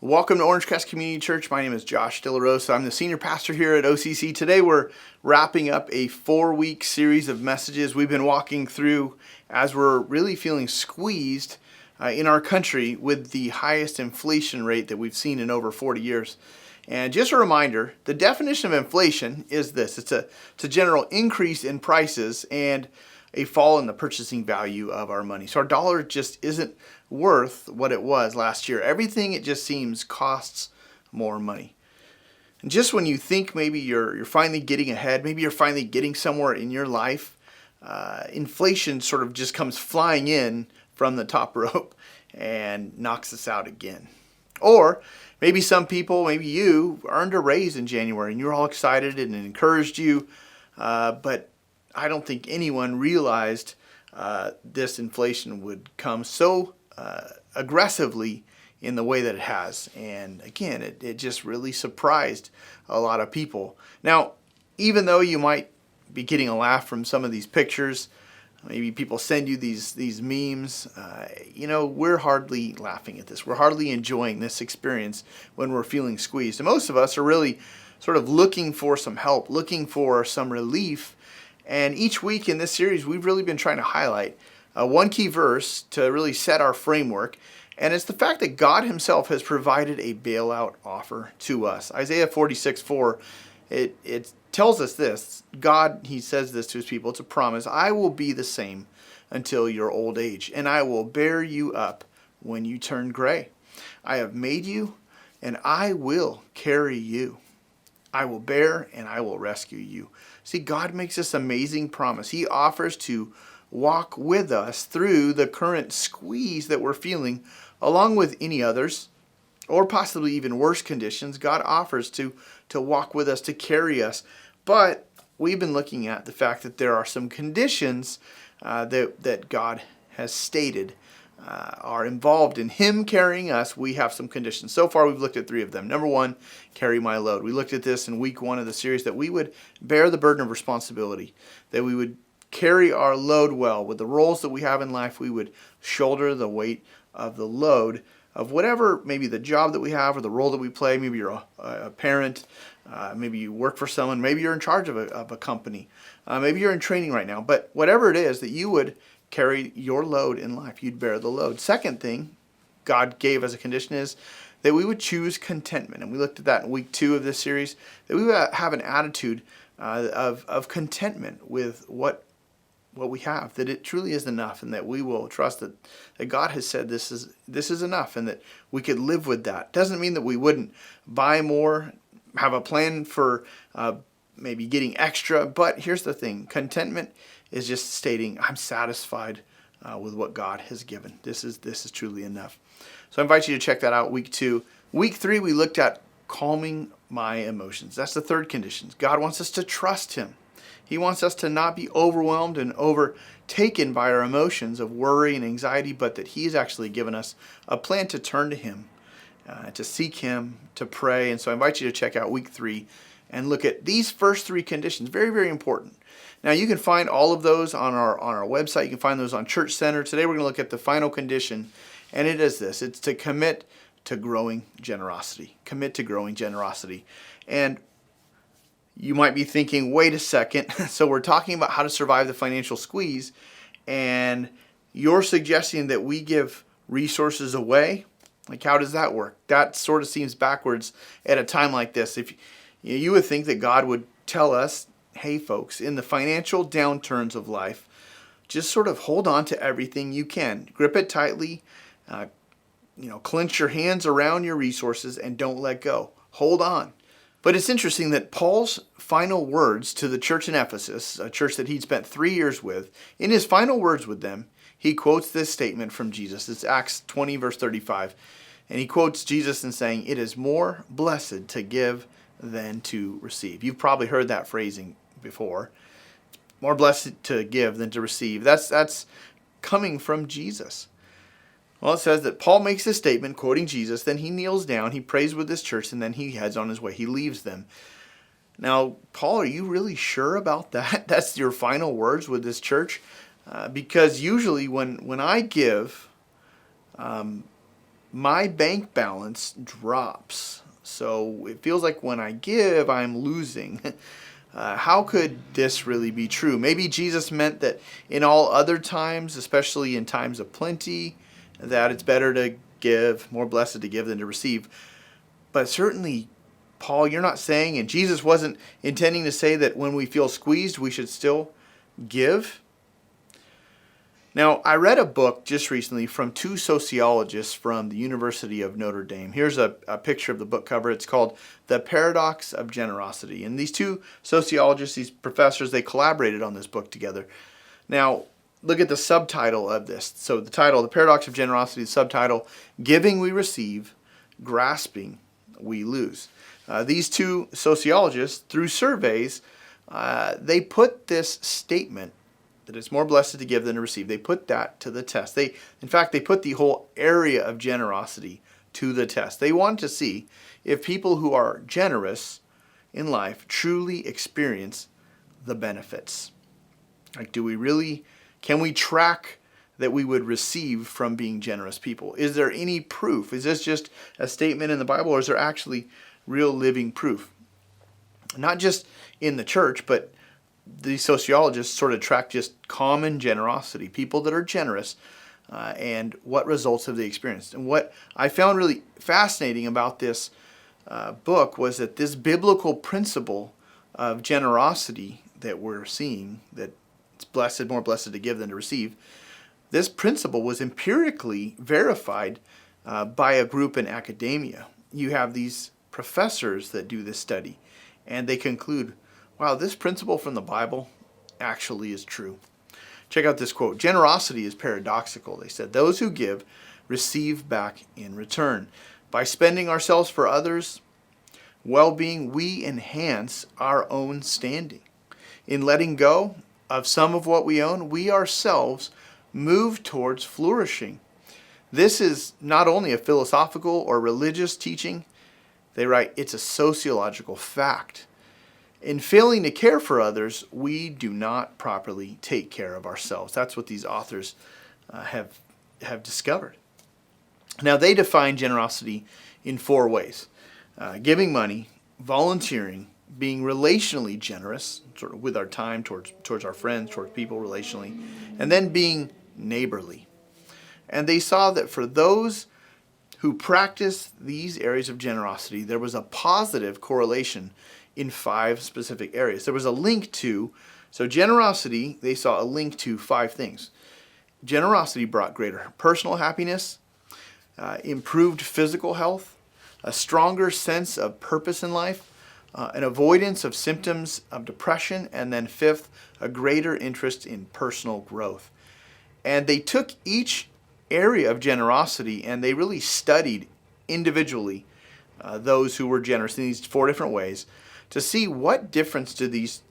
Welcome to Orange Crest Community Church. My name is Josh DeLaRosa. I'm the senior pastor here at OCC. Today we're wrapping up a 4-week series of messages we've been walking through as we're really feeling squeezed in our country with the highest inflation rate that we've seen in over 40 years. And just a reminder, the definition of inflation is this. It's a general increase in prices and a fall in the purchasing value of our money. So our dollar just isn't worth what it was last year. Everything, it just seems, costs more money. And just when you think maybe you're finally getting ahead, maybe you're finally getting somewhere in your life, inflation sort of just comes flying in from the top rope and knocks us out again. Or maybe some people, maybe you, earned a raise in January and you're all excited and it encouraged you, but I don't think anyone realized this inflation would come so aggressively in the way that it has. And again, it just really surprised a lot of people. Now, even though you might be getting a laugh from some of these pictures, maybe people send you these memes, we're hardly laughing at this. We're hardly enjoying this experience when we're feeling squeezed. And most of us are really sort of looking for some help, looking for some relief. And each week in this series, we've really been trying to highlight one key verse to really set our framework. And it's the fact that God himself has provided a bailout offer to us. Isaiah 46:4, it tells us this. God, he says this to his people. It's a promise. I will be the same until your old age, and I will bear you up when you turn gray. I have made you, and I will carry you. I will bear and I will rescue you. See, God makes this amazing promise. He offers to walk with us through the current squeeze that we're feeling, along with any others, or possibly even worse conditions. God offers to walk with us, to carry us. But we've been looking at the fact that there are some conditions that God has stated are involved in him carrying us. We have some conditions. So far, we've looked at 3 of them. Number 1, carry my load. We looked at this in week 1 of the series, that we would bear the burden of responsibility, that we would carry our load well. With the roles that we have in life, we would shoulder the weight of the load of whatever, maybe the job that we have or the role that we play. Maybe you're a parent, maybe you work for someone, maybe you're in charge of a company, maybe you're in training right now. But whatever it is, that you would carry your load in life. You'd bear the load. Second thing God gave as a condition is that we would choose contentment. And we looked at that in week 2 of this series, that we would have an attitude of contentment with what we have, that it truly is enough, and that we will trust that God has said this is enough, and that we could live with that. Doesn't mean that we wouldn't buy more, have a plan for maybe getting extra, but here's the thing. Contentment is just stating, I'm satisfied with what God has given. This is truly enough. So I invite you to check that out, week 2. Week 3, we looked at calming my emotions. That's the third condition. God wants us to trust him. He wants us to not be overwhelmed and overtaken by our emotions of worry and anxiety, but that he's actually given us a plan to turn to him, to seek him, to pray. And so I invite you to check out week 3 and look at these first 3 conditions. Very, very important. Now, you can find all of those on our website. You can find those on Church Center. Today, we're going to look at the final condition, and it is this. It's to commit to growing generosity. Commit to growing generosity. And you might be thinking, wait a second. So we're talking about how to survive the financial squeeze, and you're suggesting that we give resources away? Like, how does that work? That sort of seems backwards at a time like this. If you would think that God would tell us, hey folks, in the financial downturns of life, just sort of hold on to everything you can. Grip it tightly, clench your hands around your resources and don't let go. Hold on. But it's interesting that Paul's final words to the church in Ephesus, a church that he'd spent 3 years with, in his final words with them, he quotes this statement from Jesus. It's Acts 20, verse 35. And he quotes Jesus in saying, it is more blessed to give than to receive. You've probably heard that phrasing before. more blessed to give than to receive. That's coming from Jesus. Well, it says that Paul makes this statement, quoting Jesus, then he kneels down, he prays with this church, and then he heads on his way. He leaves them. Now, Paul, are you really sure about that? That's your final words with this church? Because usually when I give, my bank balance drops. So it feels like when I give, I'm losing. How could this really be true? Maybe Jesus meant that in all other times, especially in times of plenty, that it's better to give, more blessed to give than to receive. But certainly, Paul, you're not saying, and Jesus wasn't intending to say that when we feel squeezed, we should still give. Now, I read a book just recently from two sociologists from the University of Notre Dame. Here's a picture of the book cover. It's called The Paradox of Generosity. And these two sociologists, these professors, they collaborated on this book together. Now, look at the subtitle of this. So the title, The Paradox of Generosity, the subtitle, Giving We Receive, Grasping We Lose. These two sociologists, through surveys, they put this statement that it's more blessed to give than to receive. They put that to the test. In fact, they put the whole area of generosity to the test. They wanted to see if people who are generous in life truly experience the benefits. Like, can we track that we would receive from being generous people? Is there any proof? Is this just a statement in the Bible, or is there actually real living proof? Not just in the church, but the sociologists sort of track just common generosity, people that are generous, and what results have they experienced. And what I found really fascinating about this book was that this biblical principle of generosity that we're seeing, that it's more blessed to give than to receive, this principle was empirically verified by a group in academia. You have these professors that do this study, and they conclude, wow, this principle from the Bible actually is true. Check out this quote. Generosity is paradoxical, they said. Those who give receive back in return. By spending ourselves for others' well-being, we enhance our own standing. In letting go of some of what we own, we ourselves move towards flourishing. This is not only a philosophical or religious teaching, they write, it's a sociological fact. In failing to care for others, we do not properly take care of ourselves. That's what these authors have discovered. Now, they define generosity in 4 ways. Giving money, volunteering, being relationally generous, sort of with our time towards our friends, towards people relationally, and then being neighborly. And they saw that for those who practiced these areas of generosity, there was a positive correlation in 5 specific areas. There was a link to, so generosity, they saw a link to 5 things. Generosity brought greater personal happiness, improved physical health, a stronger sense of purpose in life, an avoidance of symptoms of depression, and then 5th, a greater interest in personal growth. And they took each area of generosity and they really studied individually those who were generous in these 4 different ways to see what difference do these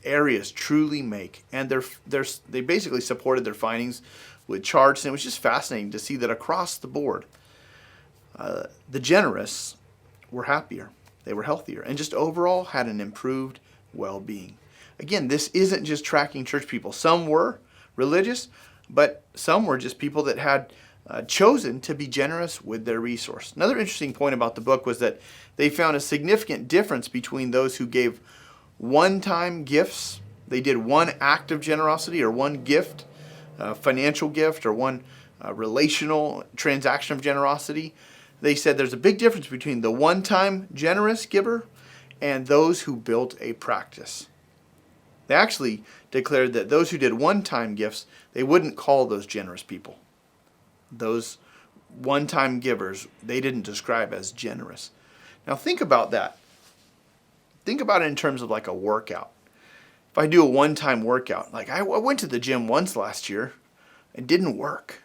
areas truly make. And they basically supported their findings with charts, and it was just fascinating to see that across the board, the generous were happier, they were healthier, and just overall had an improved well-being. Again, this isn't just tracking church people. Some were religious, but some were just people that had chosen to be generous with their resource. Another interesting point about the book was that they found a significant difference between those who gave one-time gifts. They did one act of generosity or one gift, financial gift, or one relational transaction of generosity. They said there's a big difference between the one-time generous giver and those who built a practice. They actually declared that those who did one-time gifts, they wouldn't call those generous people. Those one-time givers, they didn't describe as generous. Now think about that. Think about it in terms of like a workout. If I do a one-time workout, like I went to the gym once last year, it didn't work.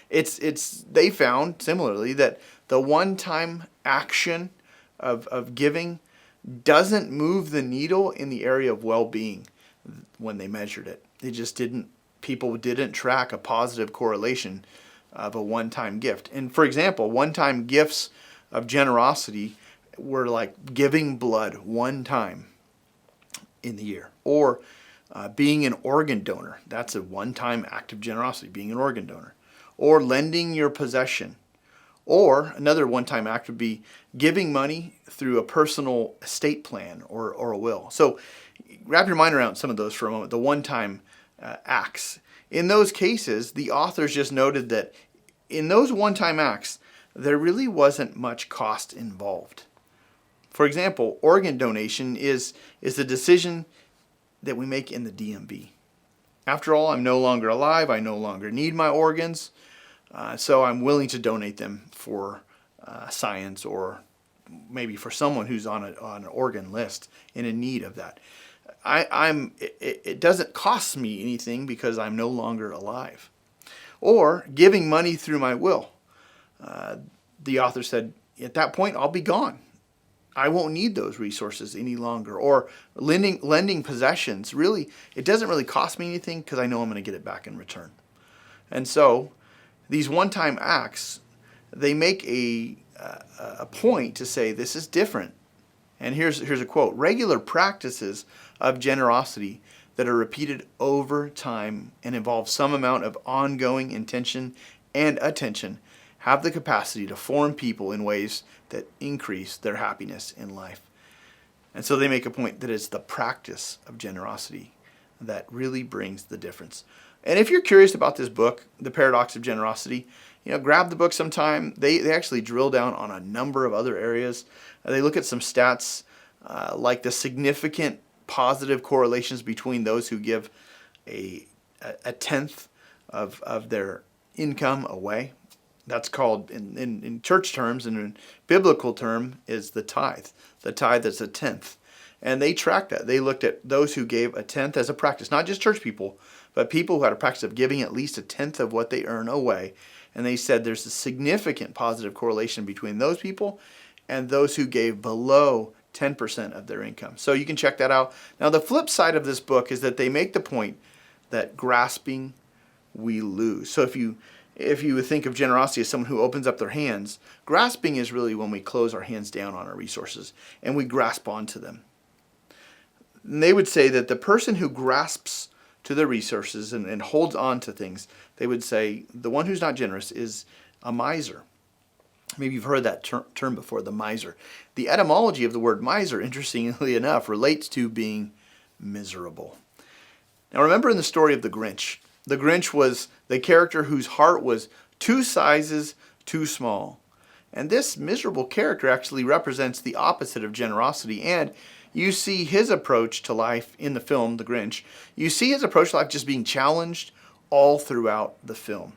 They found similarly that the one-time action of giving doesn't move the needle in the area of well-being. when they measured it. People didn't track a positive correlation of a one-time gift. And for example, one-time gifts of generosity were like giving blood one time in the year, or being an organ donor. That's a one-time act of generosity, being an organ donor. Or lending your possession. Or another one-time act would be giving money through a personal estate plan or a will. So wrap your mind around some of those for a moment, the one-time acts. In those cases, the authors just noted that in those one-time acts, there really wasn't much cost involved. For example, organ donation is a decision that we make in the DMV. After all, I'm no longer alive. I no longer need my organs. So I'm willing to donate them for science, or maybe for someone who's on an organ list and in need of that. It doesn't cost me anything because I'm no longer alive. Or giving money through my will. The author said, at that point, I'll be gone. I won't need those resources any longer. Or lending possessions. Really, it doesn't really cost me anything because I know I'm going to get it back in return. And so these one-time acts, they make a point to say this is different. And here's a quote: regular practices of generosity that are repeated over time and involve some amount of ongoing intention and attention have the capacity to form people in ways that increase their happiness in life. And so they make a point that it's the practice of generosity that really brings the difference. And if you're curious about this book, The Paradox of Generosity, grab the book sometime. They actually drill down on a number of other areas. They look at some stats like the significant positive correlations between those who give a tenth of their income away. That's called, in church terms and in biblical term, is the tithe. The tithe is a tenth. And they tracked that. They looked at those who gave a tenth as a practice, not just church people, but people who had a practice of giving at least a tenth of what they earn away. And they said there's a significant positive correlation between those people and those who gave below 10% of their income. So you can check that out. Now, the flip side of this book is that they make the point that grasping, we lose. So if you think of generosity as someone who opens up their hands, grasping is really when we close our hands down on our resources and we grasp onto them. And they would say that the person who grasps to their resources and holds on to things, they would say the one who's not generous is a miser. Maybe you've heard that term before, the miser. The etymology of the word miser, interestingly enough, relates to being miserable. Now remember in the story of the Grinch was the character whose heart was 2 sizes too small. And this miserable character actually represents the opposite of generosity. And you see his approach to life in the film, The Grinch. You see his approach to life just being challenged all throughout the film.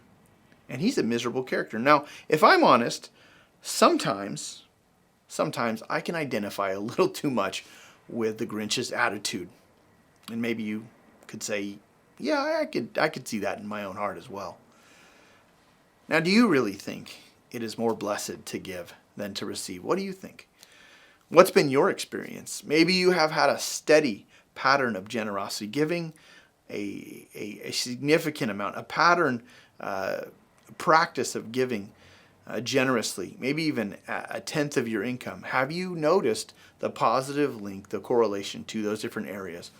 And he's a miserable character. Now, if I'm honest, sometimes I can identify a little too much with the Grinch's attitude. And maybe you could say, yeah, I could see that in my own heart as well. Now, do you really think it is more blessed to give than to receive? What do you think? What's been your experience? Maybe you have had a steady pattern of generosity, giving a significant amount, a pattern, practice of giving generously, maybe even a tenth of your income. Have you noticed the positive link, the correlation to those different areas?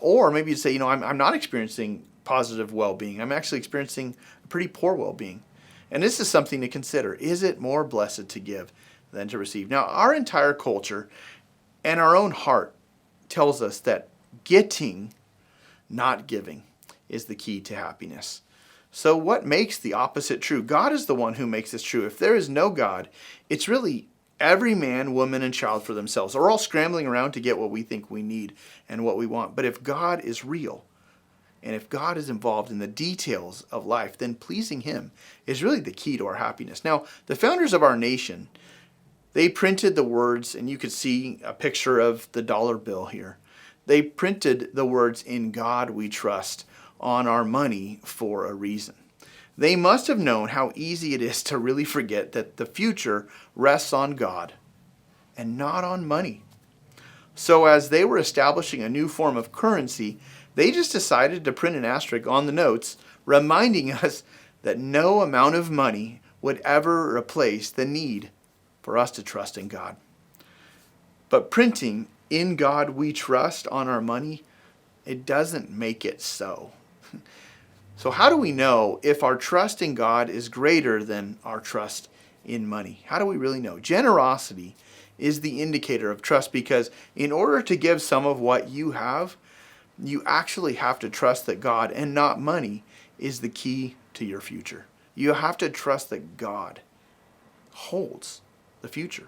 Or maybe you say, I'm not experiencing positive well-being. I'm actually experiencing pretty poor well-being. And this is something to consider. Is it more blessed to give than to receive? Now, our entire culture and our own heart tells us that getting, not giving, is the key to happiness. So what makes the opposite true? God is the one who makes this true. If there is no God, it's really every man, woman, and child for themselves. We're all scrambling around to get what we think we need and what we want. But if God is real, and if God is involved in the details of life, then pleasing Him is really the key to our happiness. Now, the founders of our nation, they printed the words, and you could see a picture of the dollar bill here. They printed the words, "In God we trust," on our money for a reason. They must have known how easy it is to really forget that the future rests on God and not on money. So as they were establishing a new form of currency, they just decided to print an asterisk on the notes, reminding us that no amount of money would ever replace the need for us to trust in God. But printing "In God We Trust" on our money, it doesn't make it so. So how do we know if our trust in God is greater than our trust in money? How do we really know? Generosity is the indicator of trust, because in order to give some of what you have, you actually have to trust that God and not money is the key to your future. You have to trust that God holds the future.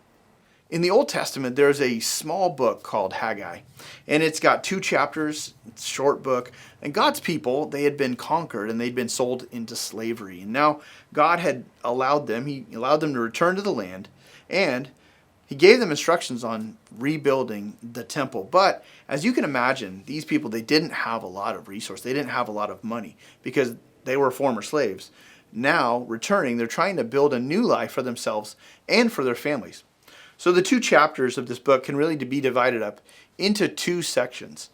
In the Old Testament, there's a small book called Haggai, and it's got 2 chapters. It's a short book. And God's people, they had been conquered and they'd been sold into slavery. And now God had allowed them to return to the land, and He gave them instructions on rebuilding the temple. But as you can imagine, these people, they didn't have a lot of resources. They didn't have a lot of money because they were former slaves. Now, returning, they're trying to build a new life for themselves and for their families. So the 2 chapters of this book can really be divided up into 2 sections.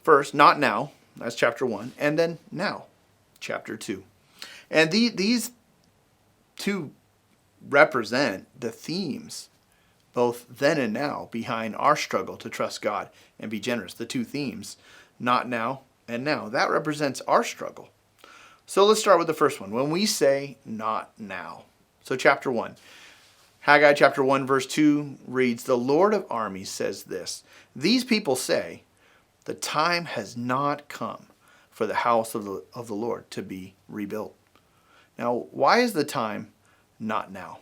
First, not now, that's chapter 1, and then now, chapter 2. And these 2 represent the themes, both then and now, behind our struggle to trust God and be generous. The 2 themes, not now and now, that represents our struggle. So let's start with the first one. When we say not now. So chapter 1. Haggai chapter 1 verse 2 reads, "The Lord of armies says this, these people say, the time has not come for the house of the Lord to be rebuilt." Now, why is the time not now?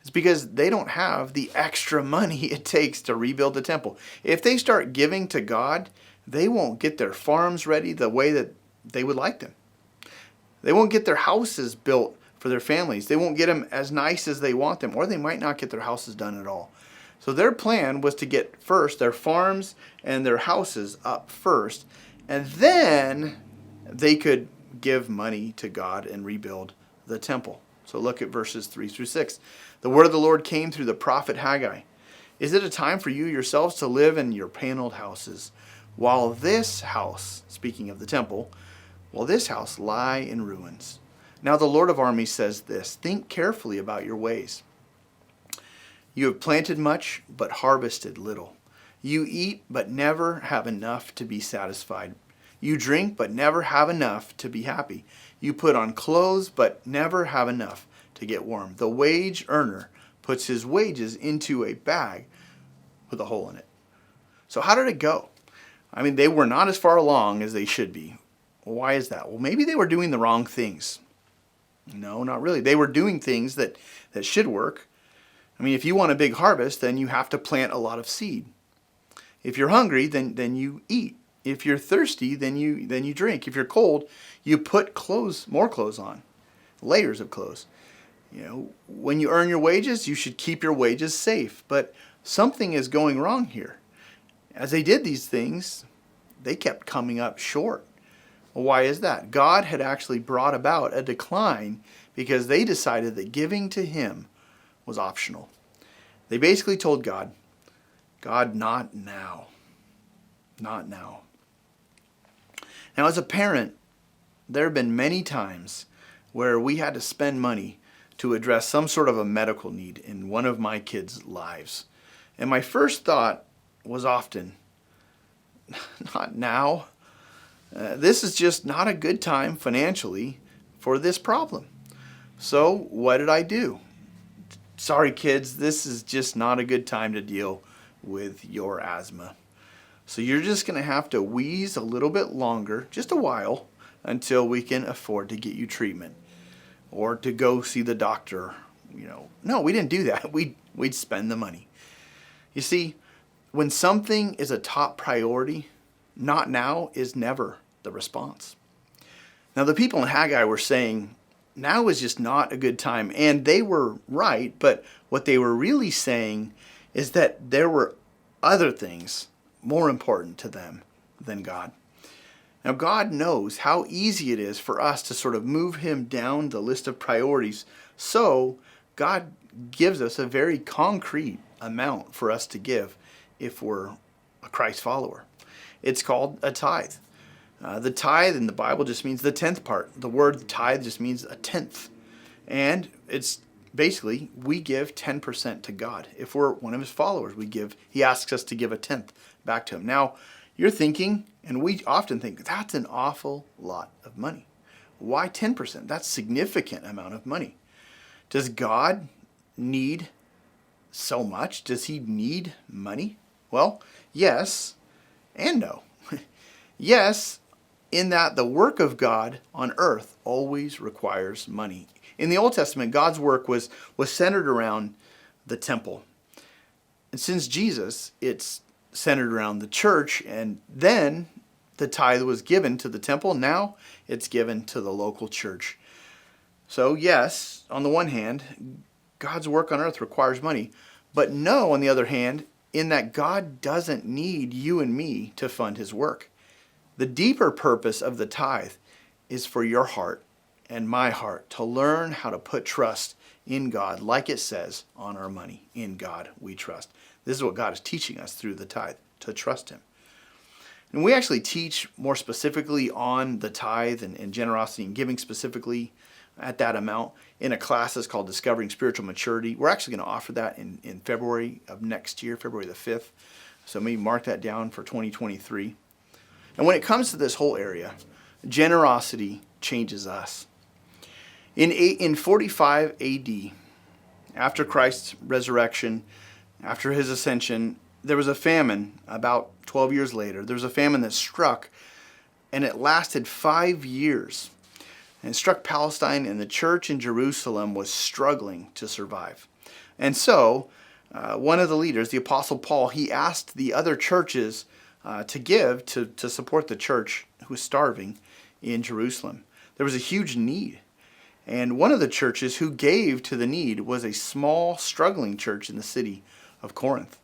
It's because they don't have the extra money it takes to rebuild the temple. If they start giving to God, they won't get their farms ready the way that they would like them. They won't get their houses built for their families. They won't get them as nice as they want them, or they might not get their houses done at all. So their plan was to get first their farms and their houses up first, and then they could give money to God and rebuild the temple. So look at verses 3 through 6. "The word of the Lord came through the prophet Haggai. Is it a time for you yourselves to live in your paneled houses, while this house," speaking of the temple, "while this house lie in ruins? Now the Lord of armies says this, think carefully about your ways. You have planted much, but harvested little. You eat, but never have enough to be satisfied. You drink, but never have enough to be happy. You put on clothes, but never have enough to get warm. The wage earner puts his wages into a bag with a hole in it." So how did it go? I mean, they were not as far along as they should be. Well, why is that? Well, maybe they were doing the wrong things. No, not really. They were doing things that should work. I mean, if you want a big harvest, then you have to plant a lot of seed. If you're hungry, then you eat. If you're thirsty, then you drink. If you're cold, you put more clothes on, layers of clothes. When you earn your wages, you should keep your wages safe. But something is going wrong here. As they did these things, they kept coming up short. Well, why is that? God had actually brought about a decline because they decided that giving to Him was optional. They basically told God, not now. Not now. Now, as a parent, there have been many times where we had to spend money to address some sort of a medical need in one of my kids' lives. And my first thought was often, not now. This is just not a good time financially for this problem. So what did I do? Sorry, kids, this is just not a good time to deal with your asthma. So you're just going to have to wheeze a little bit longer, just a while, until we can afford to get you treatment or to go see the doctor. No, we didn't do that. We'd spend the money. You see, when something is a top priority, not now is never the response. Now, the people in Haggai were saying, now is just not a good time. And they were right, but what they were really saying is that there were other things more important to them than God. Now, God knows how easy it is for us to sort of move Him down the list of priorities. So God gives us a very concrete amount for us to give if we're a Christ follower. It's called a tithe. The tithe in the Bible just means the tenth part. The word tithe just means a tenth. And it's basically, we give 10% to God. If we're one of his followers, he asks us to give a tenth back to him. Now, you're thinking, and we often think, that's an awful lot of money. Why 10%? That's a significant amount of money. Does God need so much? Does he need money? Well, yes and no. Yes, in that the work of God on earth always requires money. In the Old Testament, God's work was centered around the temple. And since Jesus, it's centered around the church, and then the tithe was given to the temple. Now it's given to the local church. So yes, on the one hand, God's work on earth requires money. But no, on the other hand, in that God doesn't need you and me to fund his work. The deeper purpose of the tithe is for your heart and my heart to learn how to put trust in God, like it says on our money. In God we trust. This is what God is teaching us through the tithe, to trust him. And we actually teach more specifically on the tithe and generosity and giving specifically at that amount in a class that's called Discovering Spiritual Maturity. We're actually going to offer that in February of next year, February the 5th. So maybe mark that down for 2023. And when it comes to this whole area, generosity changes us. In 45 AD, after Christ's resurrection, after his ascension, there was a famine about 12 years later. There was a famine that struck, and it lasted 5 years. And it struck Palestine, and the church in Jerusalem was struggling to survive. And so, one of the leaders, the Apostle Paul, he asked the other churches to give to support the church who was starving in Jerusalem. There was a huge need. And one of the churches who gave to the need was a small, struggling church in the city of Corinth.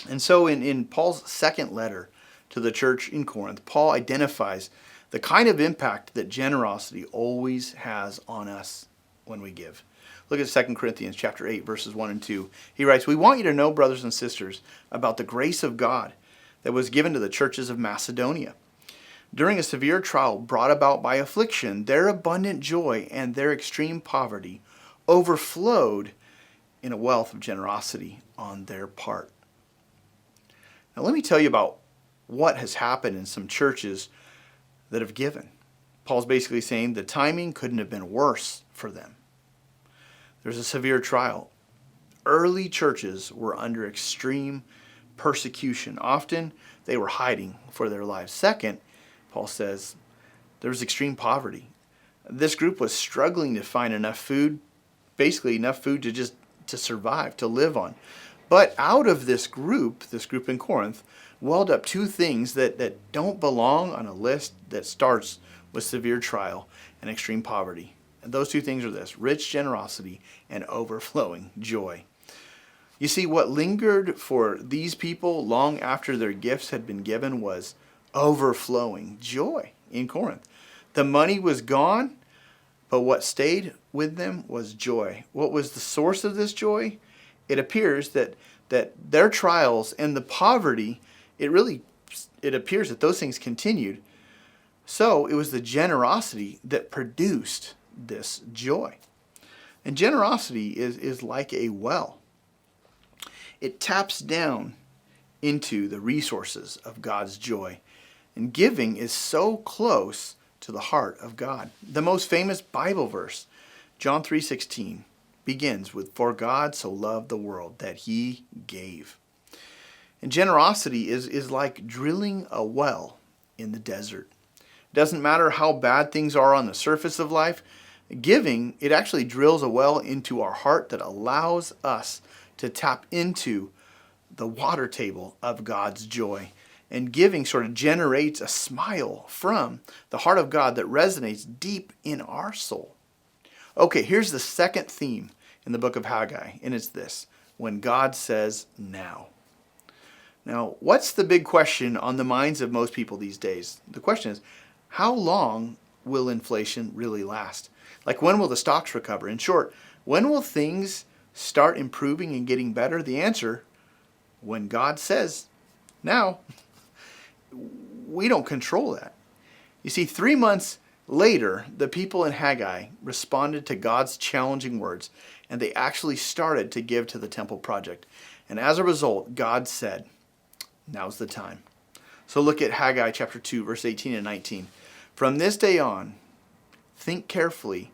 And so in Paul's second letter to the church in Corinth, Paul identifies the kind of impact that generosity always has on us when we give. Look at 2 Corinthians chapter 8, verses 1 and 2. He writes, "We want you to know, brothers and sisters, about the grace of God that was given to the churches of Macedonia. During a severe trial brought about by affliction, their abundant joy and their extreme poverty overflowed in a wealth of generosity on their part." Now let me tell you about what has happened in some churches that have given. Paul's basically saying the timing couldn't have been worse for them. There's a severe trial. Early churches were under extreme persecution. Often they were hiding for their lives. Second, Paul says there was extreme poverty. This group was struggling to find enough food, basically enough food to survive, to live on. But out of this group in Corinth, welled up two things that don't belong on a list that starts with severe trial and extreme poverty. And those two things are this: rich generosity and overflowing joy. You see, what lingered for these people long after their gifts had been given was overflowing joy in Corinth. The money was gone, but what stayed with them was joy. What was the source of this joy? It appears that their trials and the poverty, it appears that those things continued. So it was the generosity that produced this joy. And generosity is like a well. It taps down into the resources of God's joy. And giving is so close to the heart of God. The most famous Bible verse, John 3:16, begins with, "For God so loved the world that he gave." And generosity is like drilling a well in the desert. It doesn't matter how bad things are on the surface of life. Giving, it actually drills a well into our heart that allows us to tap into the water table of God's joy. And giving sort of generates a smile from the heart of God that resonates deep in our soul. Okay, here's the second theme in the book of Haggai, and it's this: when God says now. Now, what's the big question on the minds of most people these days? The question is, how long will inflation really last? Like, when will the stocks recover? In short, when will things start improving and getting better? The answer: when God says Now, we don't control that. You see, 3 months later, the people in Haggai responded to God's challenging words, and they actually started to give to the temple project. And as a result, God said, now's the time. So look at Haggai chapter 2, verse 18 and 19. From this day on, think carefully,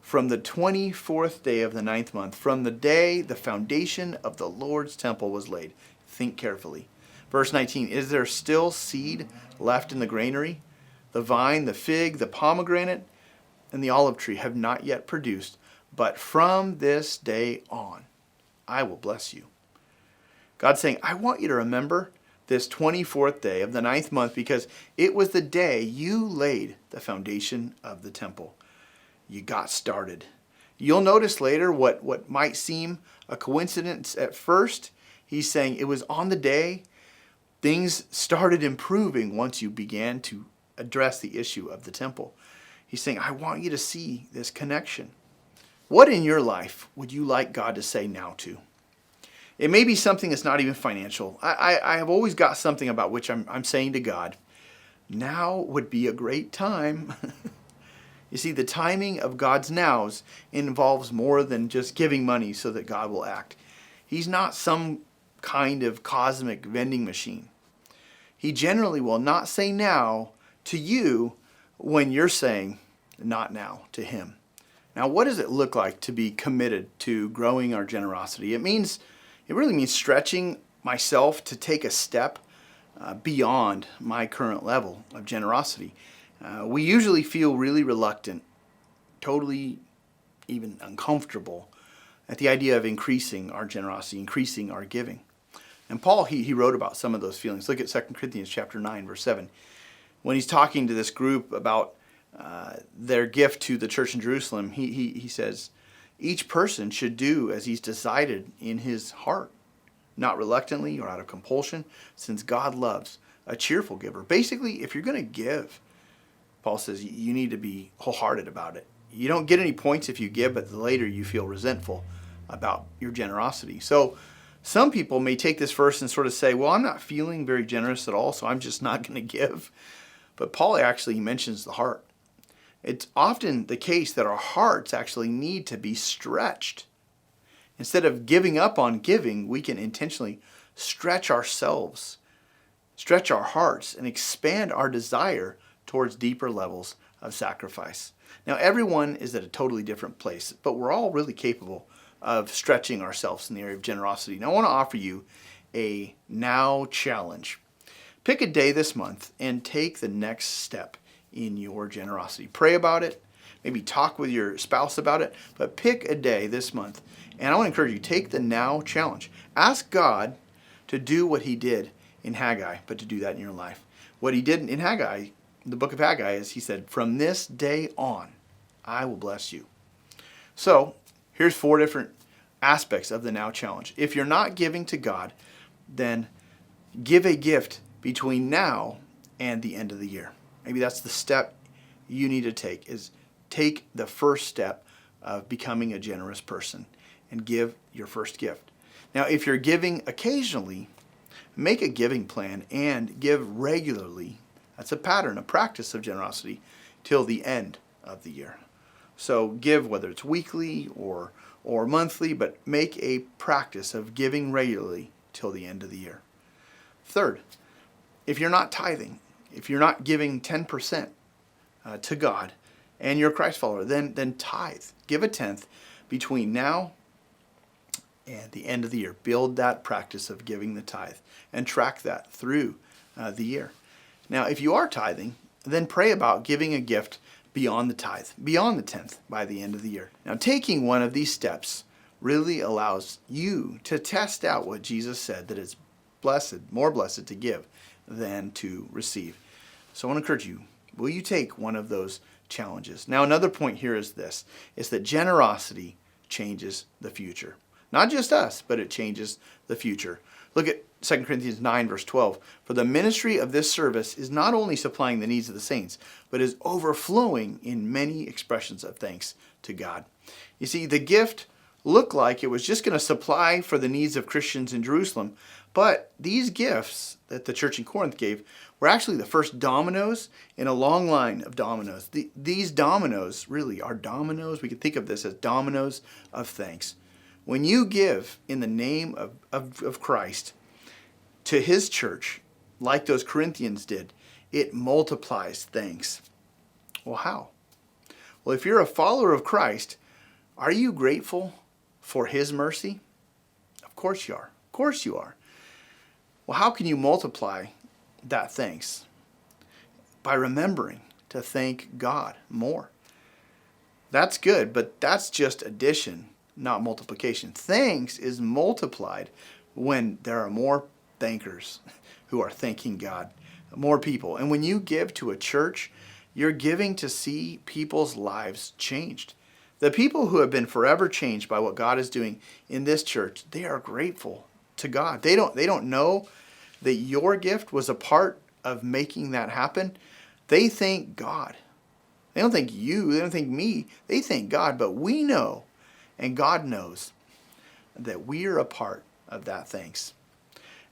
from the 24th day of the 9th month, from the day the foundation of the Lord's temple was laid. Think carefully. Verse 19, is there still seed left in the granary? The vine, the fig, the pomegranate, and the olive tree have not yet produced, but from this day on, I will bless you. God's saying, I want you to remember this 24th day of the 9th month because it was the day you laid the foundation of the temple. You got started. You'll notice later what might seem a coincidence at first. He's saying it was on the day things started improving once you began to address the issue of the temple. He's saying, I want you to see this connection. What in your life would you like God to say now to? It may be something that's not even financial. I have always got something about which I'm saying to God, now would be a great time. You see, the timing of God's nows involves more than just giving money so that God will act. He's not some kind of cosmic vending machine. He generally will not say now to you when you're saying not now to him. Now, what does it look like to be committed to growing our generosity? It really means stretching myself to take a step beyond my current level of generosity. We usually feel really reluctant, totally even uncomfortable at the idea of increasing our generosity, increasing our giving. And Paul, he wrote about some of those feelings. Look at 2 Corinthians chapter 9, verse 7. When he's talking to this group about their gift to the church in Jerusalem, he says, each person should do as he's decided in his heart, not reluctantly or out of compulsion, since God loves a cheerful giver. Basically, if you're going to give, Paul says you need to be wholehearted about it. You don't get any points if you give, but later you feel resentful about your generosity. So some people may take this verse and sort of say, well, I'm not feeling very generous at all, so I'm just not going to give. But Paul actually mentions the heart. It's often the case that our hearts actually need to be stretched. Instead of giving up on giving, we can intentionally stretch ourselves, stretch our hearts, and expand our desire towards deeper levels of sacrifice. Now, everyone is at a totally different place, but we're all really capable of stretching ourselves in the area of generosity. Now, I want to offer you a now challenge. Pick a day this month and take the next step in your generosity. Pray about it, maybe talk with your spouse about it, but pick a day this month. And I want to encourage you, take the now challenge. Ask God to do what he did in Haggai, but to do that in your life. What he did in Haggai, the book of Haggai, is he said, from this day on, I will bless you. So here's 4 different aspects of the now challenge. If you're not giving to God, then give a gift between now and the end of the year. Maybe that's the step you need to take, is take the first step of becoming a generous person and give your first gift. Now, if you're giving occasionally, make a giving plan and give regularly. That's a pattern, a practice of generosity till the end of the year. So give whether it's weekly or monthly, but make a practice of giving regularly till the end of the year. Third, if you're not tithing, if you're not giving 10% to God and you're a Christ follower, then tithe. Give a tenth between now and the end of the year. Build that practice of giving the tithe and track that through the year. Now, if you are tithing, then pray about giving a gift beyond the tithe, beyond the tenth by the end of the year. Now, taking one of these steps really allows you to test out what Jesus said, that it's more blessed to give than to receive. So I want to encourage you, will you take one of those challenges? Now, another point here is this, is that generosity changes the future. Not just us, but it changes the future. Look at 2 Corinthians 9, verse 12. For the ministry of this service is not only supplying the needs of the saints, but is overflowing in many expressions of thanks to God. You see, the gift looked like it was just going to supply for the needs of Christians in Jerusalem. But these gifts that the church in Corinth gave were actually the first dominoes in a long line of dominoes. These dominoes really are dominoes. We can think of this as dominoes of thanks. When you give in the name of Christ to his church, like those Corinthians did, it multiplies thanks. Well, how? Well, if you're a follower of Christ, are you grateful for his mercy? Of course you are. Of course you are. Well, how can you multiply that thanks? By remembering to thank God more. That's good, but that's just addition, not multiplication. Thanks is multiplied when there are more thankers who are thanking God, more people. And when you give to a church, you're giving to see people's lives changed. The people who have been forever changed by what God is doing in this church, they are grateful to God. They don't know that your gift was a part of making that happen. They thank God. They don't thank you. They don't thank me. They thank God. But we know, and God knows, that we are a part of that thanks.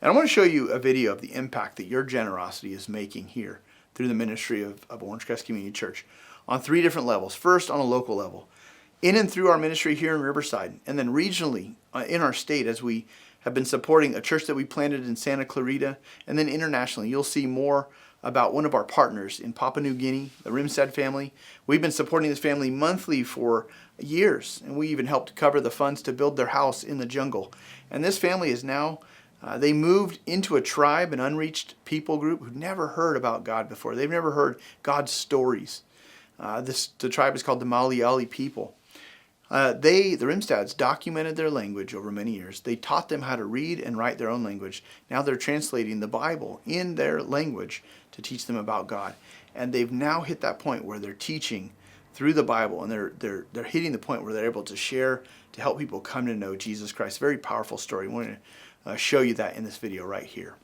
And I want to show you a video of the impact that your generosity is making here through the ministry of Orange Crest Community Church on 3 different levels. First, on a local level, in and through our ministry here in Riverside, and then regionally in our state as we have been supporting a church that we planted in Santa Clarita, and then internationally. You'll see more about one of our partners in Papua New Guinea, the Rimstead family. We've been supporting this family monthly for years, and we even helped cover the funds to build their house in the jungle. And this family is now they moved into a tribe, an unreached people group who'd never heard about God before. They've never heard God's stories. The tribe is called the Malayali people. The Rimsteads documented their language over many years. They taught them how to read and write their own language. Now they're translating the Bible in their language to teach them about God. And they've now hit that point where they're teaching through the Bible, and they're hitting the point where they're able to share to help people come to know Jesus Christ. Very powerful story. I want to show you that in this video right here.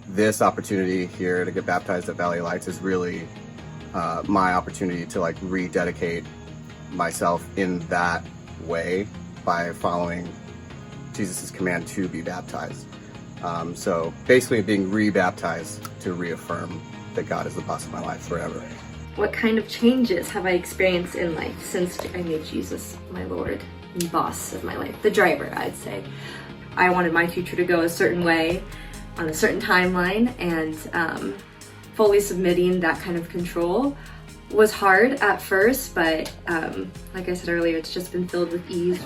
This opportunity here to get baptized at Valley Lights is really my opportunity to like rededicate myself in that way by following Jesus' command to be baptized. So basically being rebaptized to reaffirm that God is the boss of my life forever. What kind of changes have I experienced in life since I made Jesus my Lord and boss of my life? The driver, I'd say. I wanted my future to go a certain way on a certain timeline, and fully submitting that kind of control was hard at first, but like I said earlier, it's just been filled with ease.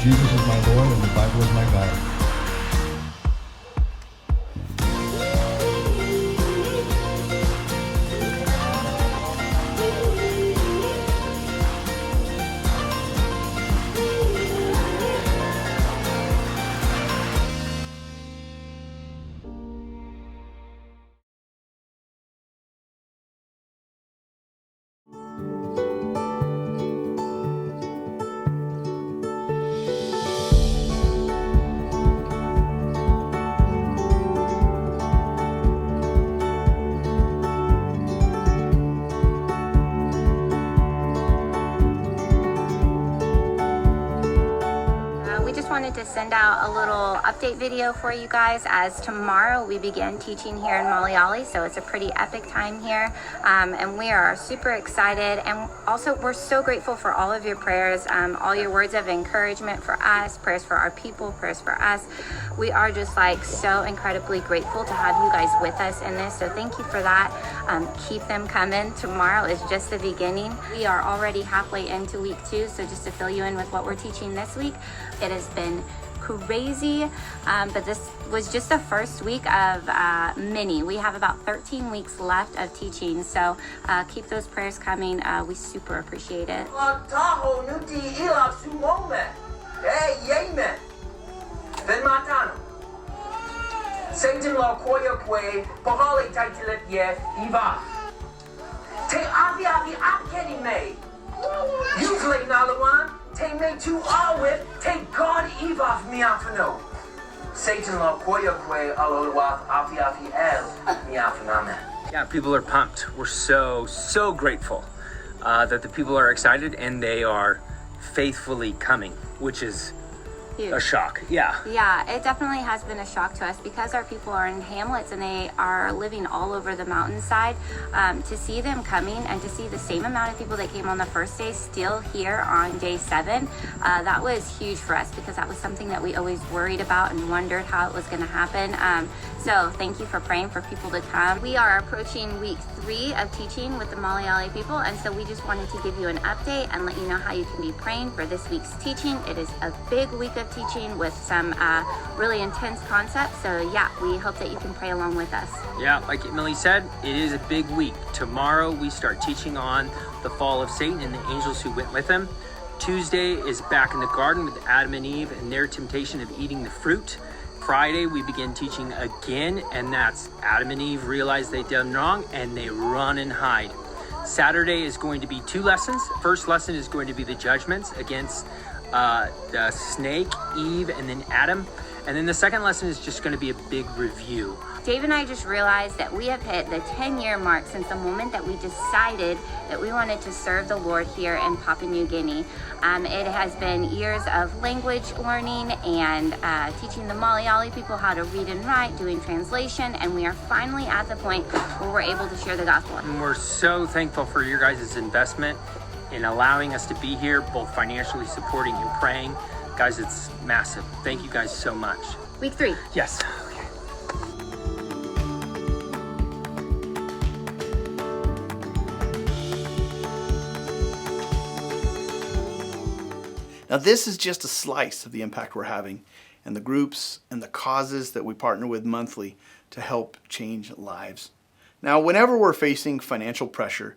Jesus is my Lord and the Bible is my guide. We just wanted to send out a little update video for you guys, as tomorrow we begin teaching here in Malayalee, so it's a pretty epic time here, and we are super excited, and also we're so grateful for all of your prayers, all your words of encouragement for us, prayers for our people, prayers for us. We are just like so incredibly grateful to have you guys with us in this, so thank you for that. Keep them coming. Tomorrow is just the beginning. We are already halfway into week 2, so just to fill you in with what we're teaching this week, it has been crazy, but this was just the first week of many. We have about 13 weeks left of teaching, so keep those prayers coming. We super appreciate it. Satan lo koyo kwe pohali titlet ye iva. Te avi apkeni me. Usually nalawan te me tu awit te God iva miafano. Satan lo koyo kwe alolwath avi el miafaname. Yeah, people are pumped. We're so grateful that the people are excited and they are faithfully coming, which is Huge. a shock. Yeah. Yeah, it definitely has been a shock to us because our people are in hamlets and they are living all over the mountainside. To see them coming and to see the same amount of people that came on the first day still here on day 7, that was huge for us because that was something that we always worried about and wondered how it was going to happen. So thank you for praying for people to come. We are approaching week 3 of teaching with the Malayali people, and so we just wanted to give you an update and let you know how you can be praying for this week's teaching. It is a big week of teaching with some really intense concepts, so yeah, we hope that you can pray along with us. Yeah, like Emily said, it is a big week. Tomorrow we start teaching on the fall of Satan and the angels who went with him. Tuesday is back in the garden with Adam and Eve and their temptation of eating the fruit. Friday we begin teaching again, and that's Adam and Eve realize they've done wrong and they run and hide. Saturday is going to be 2 lessons. First lesson is going to be the judgments against the snake, Eve, and then Adam. And then the second lesson is just going to be a big review. Dave and I just realized that we have hit the 10-year mark since the moment that we decided that we wanted to serve the Lord here in Papua New Guinea. It has been years of language learning and teaching the Malayali people how to read and write, doing translation, and we are finally at the point where we're able to share the gospel. And we're so thankful for your guys' investment in allowing us to be here, both financially supporting and praying. Guys, it's massive. Thank you guys so much. Week 3. Yes. Now, this is just a slice of the impact we're having and the groups and the causes that we partner with monthly to help change lives. Now, whenever we're facing financial pressure,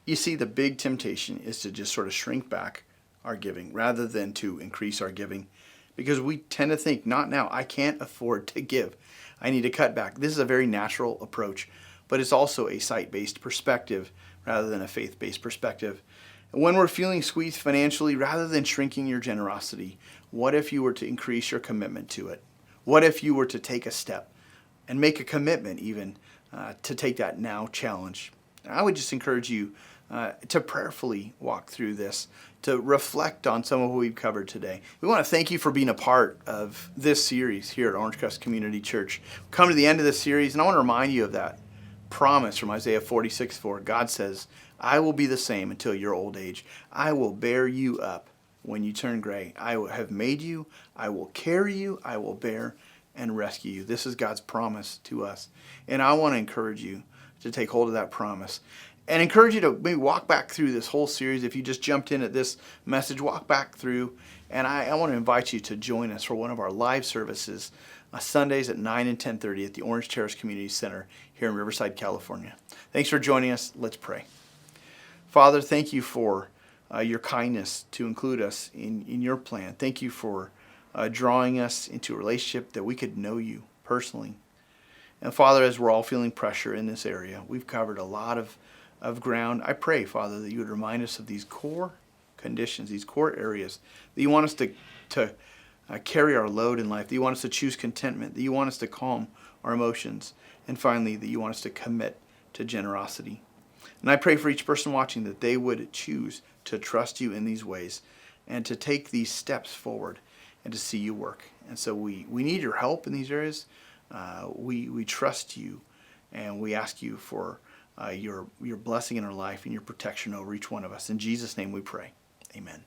you see the big temptation is to just sort of shrink back our giving rather than to increase our giving, because we tend to think, not now, I can't afford to give. I need to cut back. This is a very natural approach, but it's also a sight-based perspective rather than a faith-based perspective. When we're feeling squeezed financially, rather than shrinking your generosity, what if you were to increase your commitment to it? What if you were to take a step and make a commitment even to take that now challenge? I would just encourage you to prayerfully walk through this, to reflect on some of what we've covered today. We want to thank you for being a part of this series here at Orange Crest Community Church. We've come to the end of this series, and I want to remind you of that promise from Isaiah 46:4. God says, I will be the same until your old age. I will bear you up when you turn gray. I have made you. I will carry you. I will bear and rescue you. This is God's promise to us. And I want to encourage you to take hold of that promise And encourage you to maybe walk back through this whole series. If you just jumped in at this message, walk back through. And I want to invite you to join us for one of our live services Sundays at 9 and 10:30 at the Orange Terrace Community Center here in Riverside, California. Thanks for joining us. Let's pray. Father, thank you for your kindness to include us in your plan. Thank you for drawing us into a relationship that we could know you personally. And Father, as we're all feeling pressure in this area, we've covered a lot of ground. I pray, Father, that you would remind us of these core conditions, these core areas, that you want us to carry our load in life, that you want us to choose contentment, that you want us to calm our emotions, and finally, that you want us to commit to generosity. And I pray for each person watching that they would choose to trust you in these ways and to take these steps forward and to see you work. And so we need your help in these areas. We trust you, and we ask you for your blessing in our life and your protection over each one of us. In Jesus' name we pray. Amen.